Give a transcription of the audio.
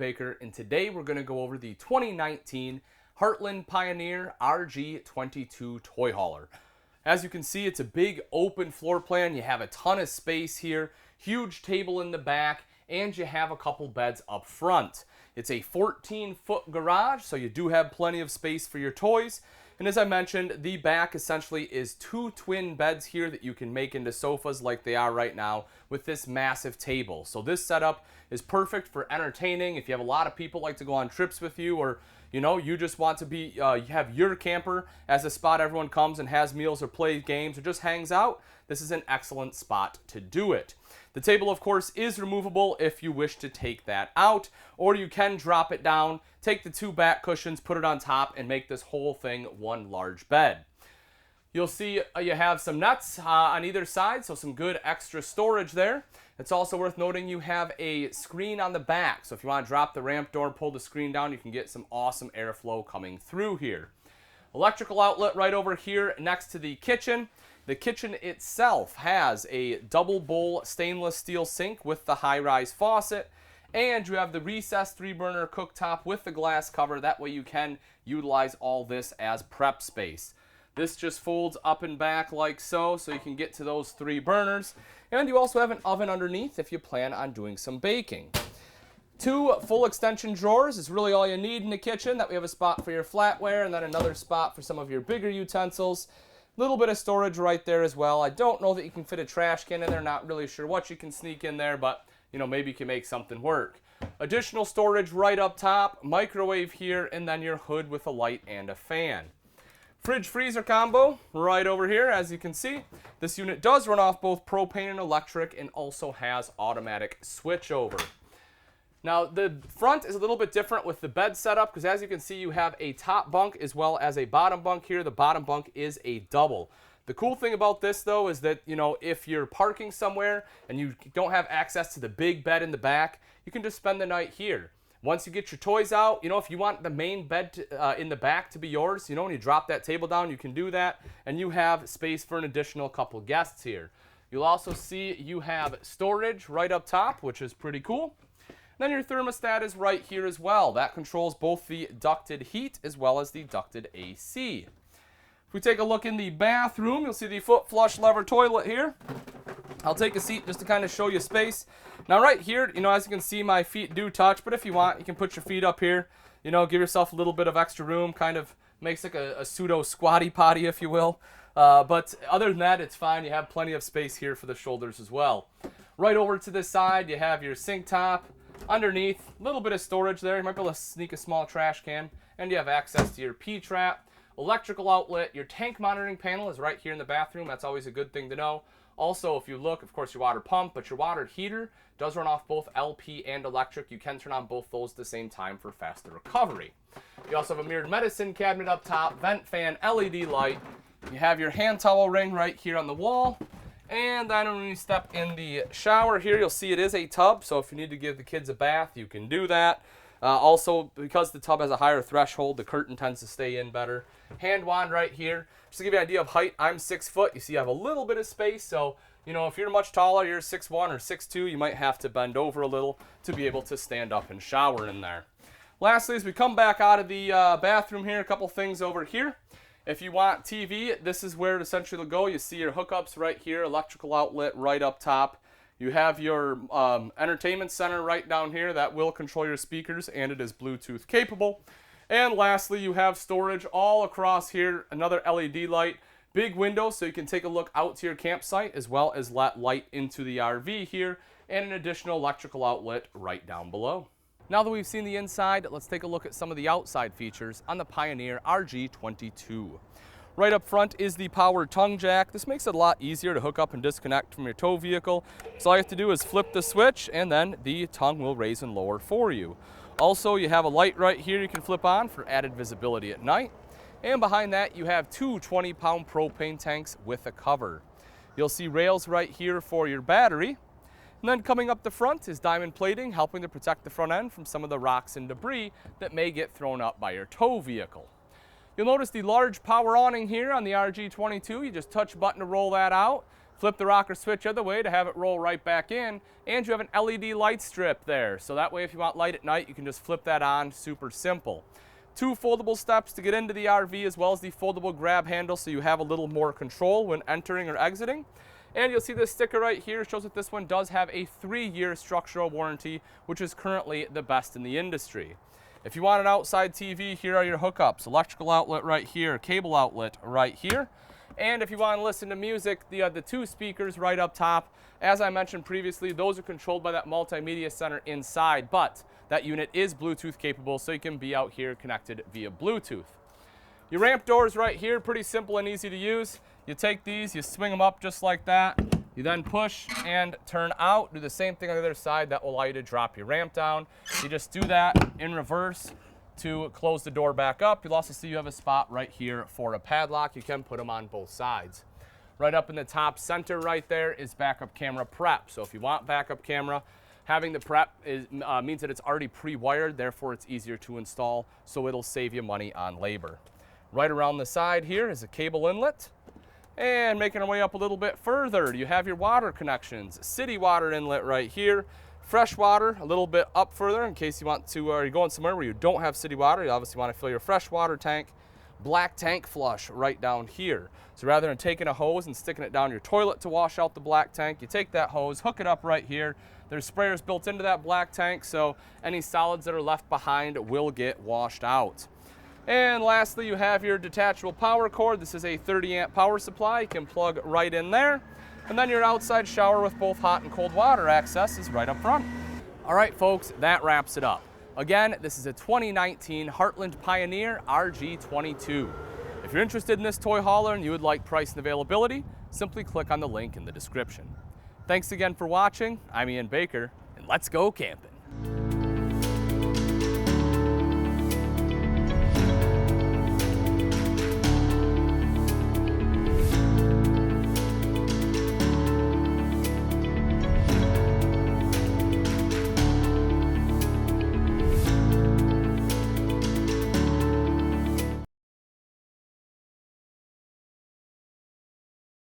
Maker, and today we're going to go over the 2019 Heartland Pioneer RG22 toy hauler. As you can see, it's a big open floor plan. You have a ton of space here, huge table in the back, and you have a couple beds up front. It's a 14-foot garage, so you do have plenty of space for your toys. And as I mentioned, the back essentially is two twin beds here that you can make into sofas like they are right now with this massive table. So this setup is perfect for entertaining. If you have a lot of people like to go on trips with you, or you just want to be, you have your camper as a spot everyone comes and has meals or plays games or just hangs out, this is an excellent spot to do it. The table, of course, is removable if you wish to take that out, or you can drop it down, take the two back cushions, put it on top, and make this whole thing one large bed. You'll see you have some nuts on either side, so some good extra storage there. It's also worth noting you have a screen on the back, so if you want to drop the ramp door, pull the screen down, you can get some awesome airflow coming through here. Electrical outlet right over here next to the kitchen. The kitchen itself has a double bowl stainless steel sink with the high-rise faucet, and you have the recessed 3-burner cooktop with the glass cover. That way you can utilize all this as prep space. This just folds up and back like so you can get to those 3 burners. And you also have an oven underneath if you plan on doing some baking. 2 full extension drawers is really all you need in the kitchen. That we have a spot for your flatware and then another spot for some of your bigger utensils. Little bit of storage right there as well. I don't know that you can fit a trash can in there. Not really sure what you can sneak in there, but maybe you can make something work. Additional storage right up top, microwave here, and then your hood with a light and a fan. Fridge freezer combo right over here. As you can see, this unit does run off both propane and electric and also has automatic switchover. Now, the front is a little bit different with the bed setup because as you can see, you have a top bunk as well as a bottom bunk here. The bottom bunk is a double. The cool thing about this, though, is that, if you're parking somewhere and you don't have access to the big bed in the back, you can just spend the night here. Once you get your toys out, if you want the main bed in the back to be yours, when you drop that table down, you can do that, and you have space for an additional couple guests here. You'll also see you have storage right up top, which is pretty cool. Then your thermostat is right here as well. That controls both the ducted heat as well as the ducted AC. If we take a look in the bathroom, you'll see the foot flush lever toilet here. I'll take a seat just to kind of show you space. Now right here, as you can see, my feet do touch, but if you want, you can put your feet up here. Give yourself a little bit of extra room, kind of makes like a pseudo squatty potty, if you will. But other than that, it's fine. You have plenty of space here for the shoulders as well. Right over to this side, you have your sink top. Underneath, a little bit of storage there. You might be able to sneak a small trash can. And you have access to your P-trap. Electrical outlet. Your tank monitoring panel is right here in the bathroom. That's always a good thing to know. Also, if you look, of course, your water pump, but your water heater does run off both LP and electric. You can turn on both those at the same time for faster recovery. You also have a mirrored medicine cabinet up top, vent fan, LED light. You have your hand towel ring right here on the wall. And then when you step in the shower here, you'll see it is a tub. So if you need to give the kids a bath, you can do that. Also, because the tub has a higher threshold, the curtain tends to stay in better. Hand wand right here. Just to give you an idea of height, I'm 6 foot. You see I have a little bit of space. So, if you're much taller, you're 6'1" or 6'2", you might have to bend over a little to be able to stand up and shower in there. Lastly, as we come back out of the bathroom here, a couple things over here. If you want TV, this is where it essentially will go. You see your hookups right here, electrical outlet right up top. You have your entertainment center right down here that will control your speakers, and it is Bluetooth capable. And lastly, you have storage all across here, another LED light, big window so you can take a look out to your campsite as well as let light into the RV here, and an additional electrical outlet right down below. Now that we've seen the inside, let's take a look at some of the outside features on the Pioneer RG22. Right up front is the power tongue jack. This makes it a lot easier to hook up and disconnect from your tow vehicle. So all you have to do is flip the switch and then the tongue will raise and lower for you. Also, you have a light right here you can flip on for added visibility at night. And behind that, you have 2 20-pound propane tanks with a cover. You'll see rails right here for your battery. And then coming up the front is diamond plating, helping to protect the front end from some of the rocks and debris that may get thrown up by your tow vehicle. You'll notice the large power awning here on the RG22. You just touch a button to roll that out. Flip the rocker switch other way to have it roll right back in, and you have an LED light strip there. So that way if you want light at night, you can just flip that on, super simple. 2 foldable steps to get into the RV, as well as the foldable grab handle so you have a little more control when entering or exiting. And you'll see this sticker right here shows that this one does have a 3-year structural warranty, which is currently the best in the industry. If you want an outside TV, here are your hookups. Electrical outlet right here, cable outlet right here. And if you want to listen to music, the 2 speakers right up top. As I mentioned previously, those are controlled by that multimedia center inside, but that unit is Bluetooth capable, so you can be out here connected via Bluetooth. Your ramp doors right here, pretty simple and easy to use. You take these, you swing them up just like that. You then push and turn out. Do the same thing on the other side. That will allow you to drop your ramp down. You just do that in reverse to close the door back up. You'll also see you have a spot right here for a padlock. You can put them on both sides. Right up in the top center right there is backup camera prep. So if you want backup camera, having the prep means that it's already pre-wired, therefore it's easier to install, so it'll save you money on labor. Right around the side here is a cable inlet. And making our way up a little bit further, you have your water connections. City water inlet right here. Fresh water a little bit up further in case you want to, or you're going somewhere where you don't have city water. You obviously want to fill your fresh water tank. Black tank flush right down here. So rather than taking a hose and sticking it down your toilet to wash out the black tank, you take that hose, hook it up right here. There's sprayers built into that black tank, so any solids that are left behind will get washed out. And lastly, you have your detachable power cord. This is a 30-amp power supply. You can plug right in there. And then your outside shower with both hot and cold water access is right up front. All right, folks, that wraps it up. Again, this is a 2019 Heartland Pioneer RG22. If you're interested in this toy hauler and you would like price and availability, simply click on the link in the description. Thanks again for watching. I'm Ian Baker, and let's go camping.